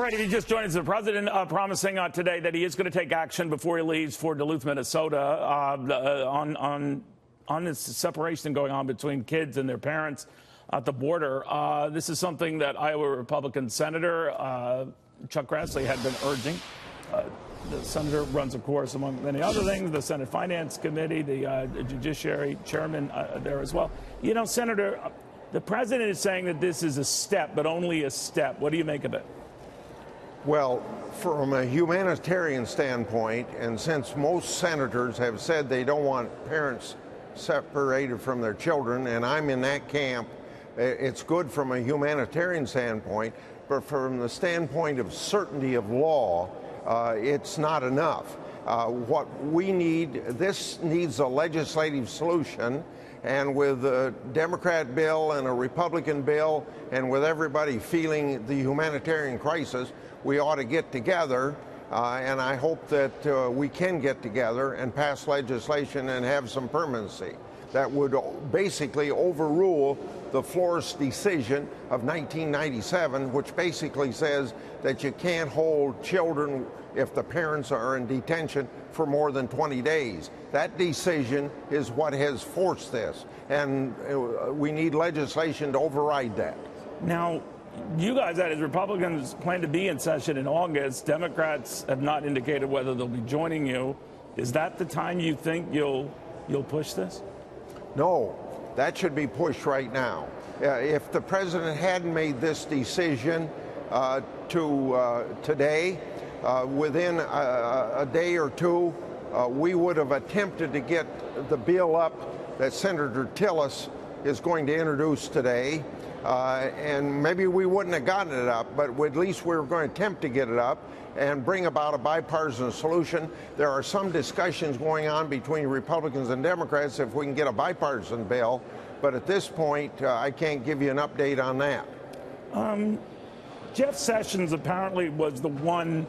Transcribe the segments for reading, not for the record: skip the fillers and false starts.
right, if you just joined us, the president promising today that he is going to take action before he leaves for Duluth, Minnesota, on this separation going on between kids and their parents at the border. This is something that Iowa Republican Senator Chuck Grassley had been urging. The senator runs, of course, among many other things, the Senate Finance Committee, the Judiciary Chairman there as well. You know, Senator, the president is saying that this is a step, but only a step. What do you make of it? Well, from a humanitarian standpoint, and since most senators have said they don't want parents separated from their children, and I'm in that camp, it's good from a humanitarian standpoint, but from the standpoint of certainty of law, it's not enough. What we need, this needs a legislative solution, and with a Democrat bill and a Republican bill, and with everybody feeling the humanitarian crisis, we ought to get together, and I hope that we can get together and pass legislation and have some permanency that would basically overrule the Flores decision of 1997, which basically says that you can't hold children if the parents are in detention for more than 20 days. That decision is what has forced this, and we need legislation to override that. Now, you guys, that is, Republicans plan to be in session in August. Democrats have not indicated whether they'll be joining you. Is that the time you think you'll push this? No, that should be pushed right now. If the president hadn't made this decision today, within a day or two, we would have attempted to get the bill up that Senator Tillis is going to introduce today. And maybe we wouldn't have gotten it up, but at least we were going to attempt to get it up and bring about a bipartisan solution. There are some discussions going on between Republicans and Democrats if we can get a bipartisan bill, but at this point, I can't give you an update on that. Jeff Sessions apparently was the one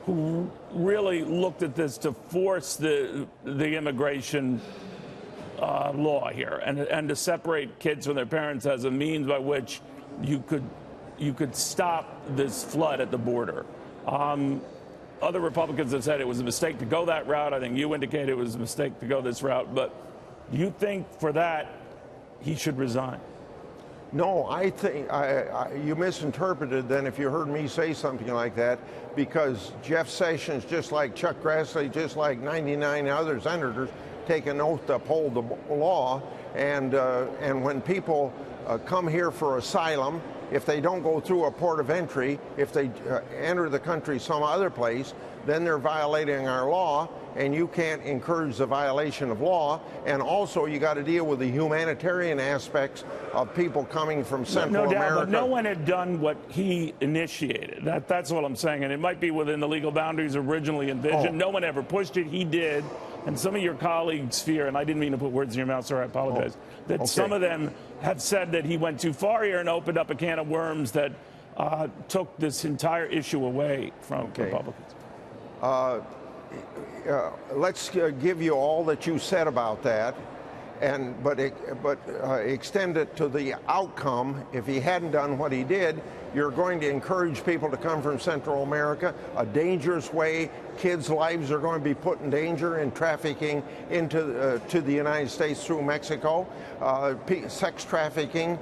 who really looked at this to force the immigration law here and to separate kids from their parents as a means by which you could stop this flood at the border. Other Republicans have said it was a mistake to go that route. I think you indicated it was a mistake to go this route. But you think for that he should resign? No, I think you misinterpreted then if you heard me say something like that, because Jeff Sessions, just like Chuck Grassley, just like 99 other senators, take an oath to uphold the law, and when people come here for asylum, if they don't go through a port of entry, if they enter the country some other place, then they're violating our law, and you can't encourage the violation of law. And also, you got to deal with the humanitarian aspects of people coming from Central America. No doubt, but no one had done what he initiated. That's what I'm saying, and it might be within the legal boundaries originally envisioned. Oh. No one ever pushed it. He did. And some of your colleagues fear, and I didn't mean to put words in your mouth, sir, I apologize, that some of them have said that he went too far here and opened up a can of worms that took this entire issue away from Republicans. Let's give you all that you said about that, but extend it to the outcome. If he hadn't done what he did, you're going to encourage people to come from Central America, a dangerous way. Kids' lives are going to be put in danger in trafficking into to the United States through Mexico, sex trafficking,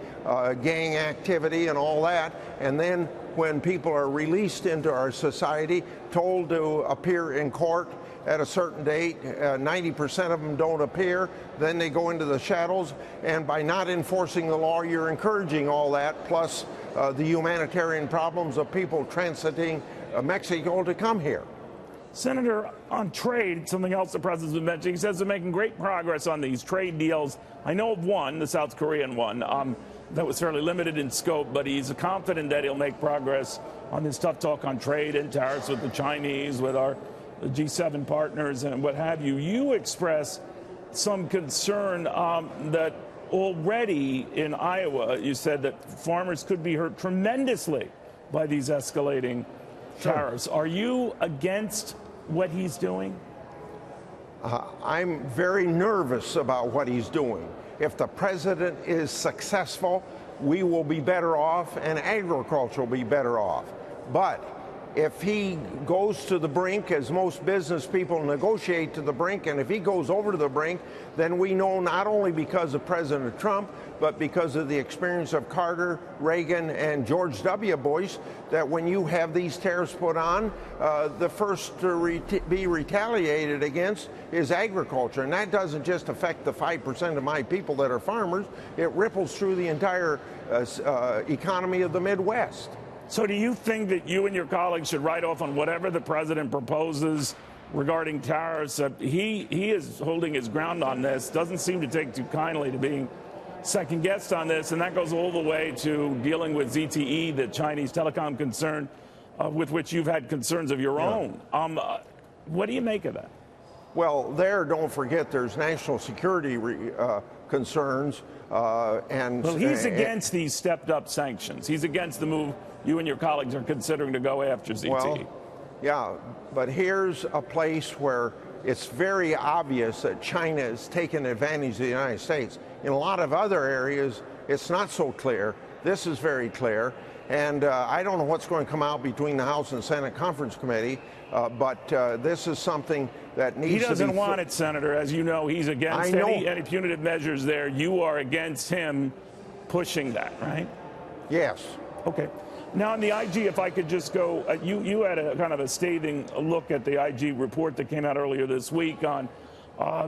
gang activity, and all that. And then when people are released into our society, told to appear in court at a certain date, 90% of them don't appear, then they go into the shadows, and by not enforcing the law, you're encouraging all that, plus the humanitarian problems of people transiting Mexico to come here. Senator, on trade, something else the president's been mentioning, he says they're making great progress on these trade deals. I know of one, the South Korean one, that was fairly limited in scope, but he's confident that he'll make progress on this tough talk on trade and tariffs with the Chinese, with our G7 partners and what have you. You express some concern that already in Iowa, you said that farmers could be hurt tremendously by these escalating tariffs. Are you against what he's doing? I'm very nervous about what he's doing. If the president is successful, we will be better off and agriculture will be better off. But if he goes to the brink, as most business people negotiate to the brink, and if he goes over to the brink, then we know not only because of President Trump, but because of the experience of Carter, Reagan, and George W. Bush, that when you have these tariffs put on, the first to be retaliated against is agriculture. And that doesn't just affect the 5% of my people that are farmers, it ripples through the entire economy of the Midwest. So do you think that you and your colleagues should write off on whatever the president proposes regarding tariffs? He is holding his ground on this, doesn't seem to take too kindly to being second guessed on this, and that goes all the way to dealing with ZTE, the Chinese telecom concern, with which you've had concerns of your own. What do you make of that? Well, don't forget there's national security concerns. Well, he's against these stepped up sanctions. He's against the move you and your colleagues are considering to go after ZTE. Well, yeah, but here's a place where it's very obvious that China is taking advantage of the United States. In a lot of other areas, it's not so clear. This is very clear. And I don't know what's going to come out between the House and Senate Conference Committee, but this is something that needs to be... He doesn't want it, Senator. As you know, he's against any punitive measures there. You are against him pushing that, right? Yes. Okay. Now, on the IG, if I could just go, you had a kind of a scathing look at the IG report that came out earlier this week on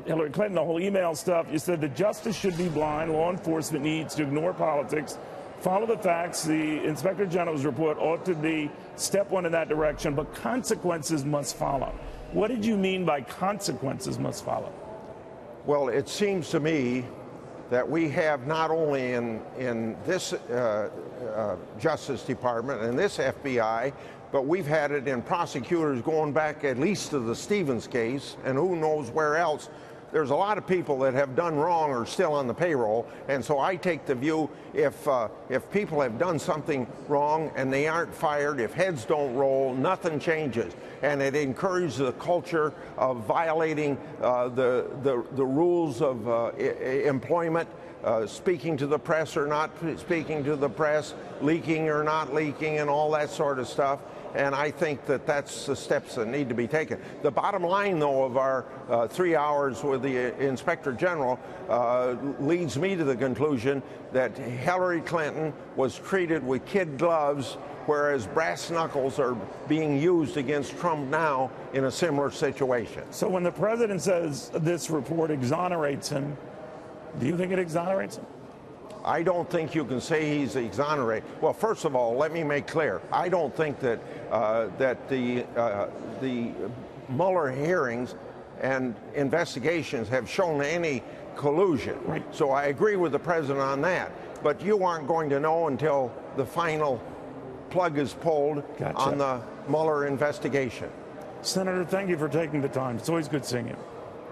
Hillary Clinton, the whole email stuff. You said that justice should be blind, law enforcement needs to ignore politics, follow the facts. The Inspector General's report ought to be step one in that direction, but consequences must follow. What did you mean by consequences must follow? Well, it seems to me that we have not only in this Justice Department and this FBI, but we've had it in prosecutors going back at least to the Stevens case, and who knows where else. There's a lot of people that have done wrong or still on the payroll, and so I take the view if people have done something wrong and they aren't fired, if heads don't roll, nothing changes, and it encourages the culture of violating the rules of employment. Speaking to the press or not speaking to the press, leaking or not leaking, and all that sort of stuff. And I think that that's the steps that need to be taken. The bottom line, though, of our 3 hours with the Inspector General leads me to the conclusion that Hillary Clinton was treated with kid gloves, whereas brass knuckles are being used against Trump now in a similar situation. So when the president says this report exonerates him, do you think it exonerates him? I don't think you can say he's exonerated. Well, first of all, let me make clear, I don't think that the Mueller hearings and investigations have shown any collusion. Right. So I agree with the president on that. But you aren't going to know until the final plug is pulled on the Mueller investigation. Senator, thank you for taking the time. It's always good seeing you.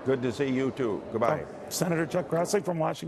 Good to see you, too. Goodbye. Senator Chuck Grassley from Washington.